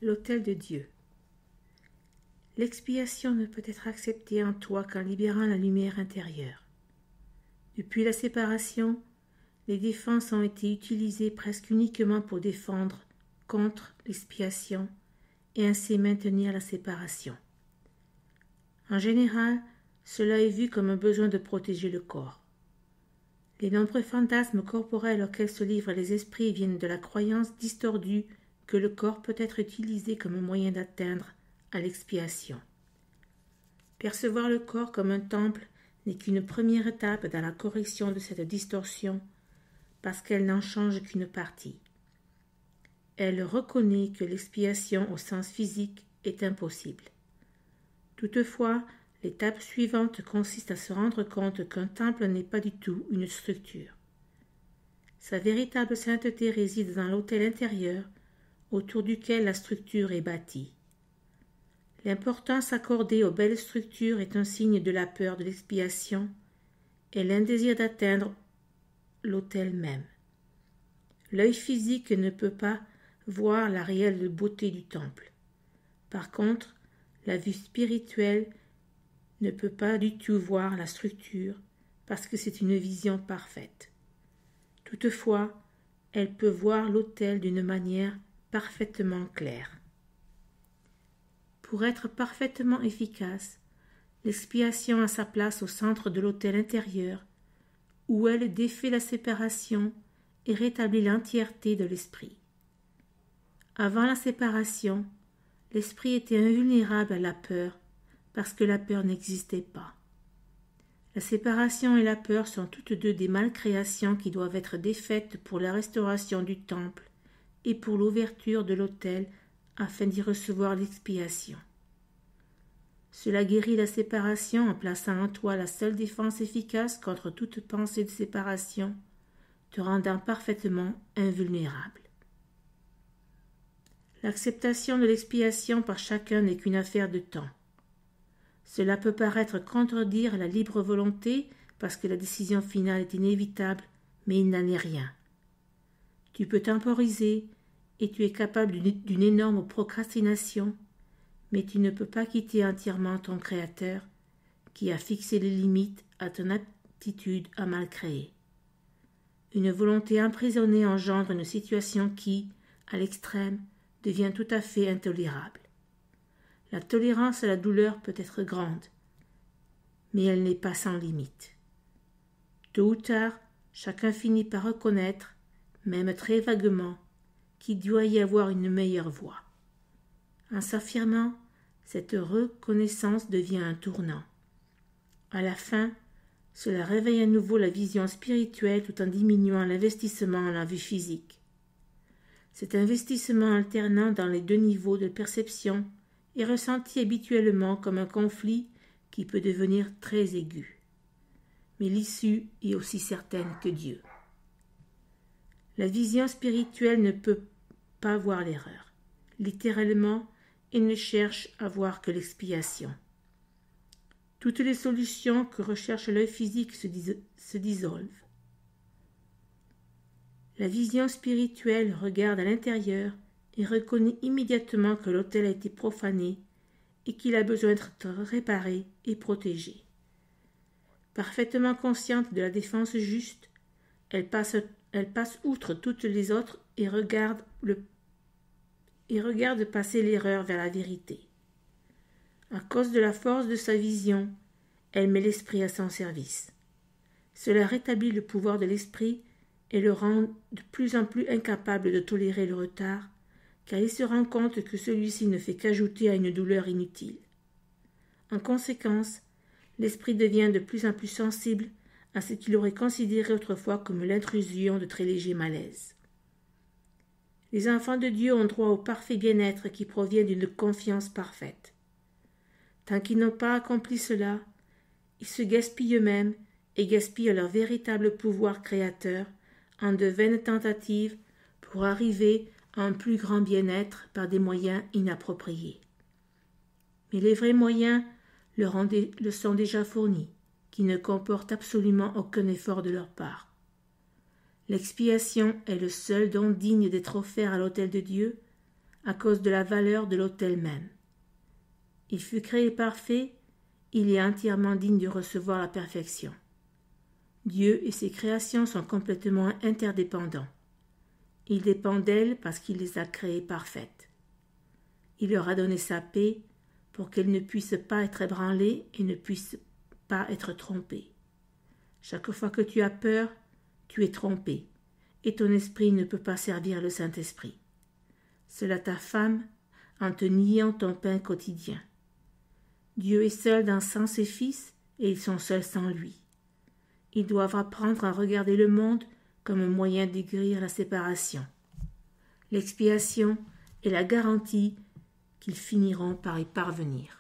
L'autel de Dieu. L'expiation ne peut être acceptée en toi qu'en libérant la lumière intérieure. Depuis la séparation, les défenses ont été utilisées presque uniquement pour défendre contre l'expiation et ainsi maintenir la séparation. En général, cela est vu comme un besoin de protéger le corps. Les nombreux fantasmes corporels auxquels se livrent les esprits viennent de la croyance distordue que le corps peut être utilisé comme un moyen d'atteindre à l'expiation. Percevoir le corps comme un temple n'est qu'une première étape dans la correction de cette distorsion, parce qu'elle n'en change qu'une partie. Elle reconnaît que l'expiation au sens physique est impossible. Toutefois, l'étape suivante consiste à se rendre compte qu'un temple n'est pas du tout une structure. Sa véritable sainteté réside dans l'autel intérieur, autour duquel la structure est bâtie. L'importance accordée aux belles structures est un signe de la peur de l'expiation et l'indésir d'atteindre l'autel même. L'œil physique ne peut pas voir la réelle beauté du temple. Par contre, la vue spirituelle ne peut pas du tout voir la structure parce que c'est une vision parfaite. Toutefois, elle peut voir l'autel d'une manière parfaitement claire. Pour être parfaitement efficace, l'expiation a sa place au centre de l'autel intérieur, où elle défait la séparation et rétablit l'entièreté de l'esprit. Avant la séparation, l'esprit était invulnérable à la peur, parce que la peur n'existait pas. La séparation et la peur sont toutes deux des malcréations qui doivent être défaites pour la restauration du temple et pour l'ouverture de l'autel afin d'y recevoir l'expiation. Cela guérit la séparation en plaçant en toi la seule défense efficace contre toute pensée de séparation, te rendant parfaitement invulnérable. L'acceptation de l'expiation par chacun n'est qu'une affaire de temps. Cela peut paraître contredire la libre volonté parce que la décision finale est inévitable, mais il n'en est rien. Tu peux temporiser et tu es capable d'une énorme procrastination, mais tu ne peux pas quitter entièrement ton Créateur qui a fixé les limites à ton aptitude à mal créer. Une volonté emprisonnée engendre une situation qui, à l'extrême, devient tout à fait intolérable. La tolérance à la douleur peut être grande, mais elle n'est pas sans limite. Tôt ou tard, chacun finit par reconnaître, même très vaguement, qu'il doit y avoir une meilleure voie. En s'affirmant, cette reconnaissance devient un tournant. À la fin, cela réveille à nouveau la vision spirituelle tout en diminuant l'investissement en la vue physique. Cet investissement alternant dans les deux niveaux de perception est ressenti habituellement comme un conflit qui peut devenir très aigu. Mais l'issue est aussi certaine que Dieu. La vision spirituelle ne peut pas voir l'erreur. Littéralement, elle ne cherche à voir que l'expiation. Toutes les solutions que recherche l'œil physique se dissolvent. La vision spirituelle regarde à l'intérieur et reconnaît immédiatement que l'autel a été profané et qu'il a besoin d'être réparé et protégé. Parfaitement consciente de la défense juste, elle passe outre toutes les autres et regarde passer l'erreur vers la vérité. À cause de la force de sa vision, elle met l'esprit à son service. Cela rétablit le pouvoir de l'esprit et le rend de plus en plus incapable de tolérer le retard, car il se rend compte que celui-ci ne fait qu'ajouter à une douleur inutile. En conséquence, l'esprit devient de plus en plus sensible à ce qu'il aurait considéré autrefois comme l'intrusion de très légers malaises. Les enfants de Dieu ont droit au parfait bien-être qui provient d'une confiance parfaite. Tant qu'ils n'ont pas accompli cela, ils se gaspillent eux-mêmes et gaspillent leur véritable pouvoir créateur en de vaines tentatives pour arriver à un plus grand bien-être par des moyens inappropriés. Mais les vrais moyens le sont déjà fournis, qui ne comportent absolument aucun effort de leur part. L'expiation est le seul don digne d'être offert à l'autel de Dieu, à cause de la valeur de l'autel même. Il fut créé parfait, il est entièrement digne de recevoir la perfection. Dieu et ses créations sont complètement interdépendants. Il dépend d'elles parce qu'il les a créées parfaites. Il leur a donné sa paix pour qu'elles ne puissent pas être ébranlées et ne puissent pas être trompées. Chaque fois que tu as peur, tu es trompé, et ton esprit ne peut pas servir le Saint-Esprit. Cela ta femme en te niant ton pain quotidien. Dieu est seul sans ses fils, et ils sont seuls sans lui. Ils doivent apprendre à regarder le monde comme un moyen d'aiguire la séparation. L'expiation est la garantie qu'ils finiront par y parvenir.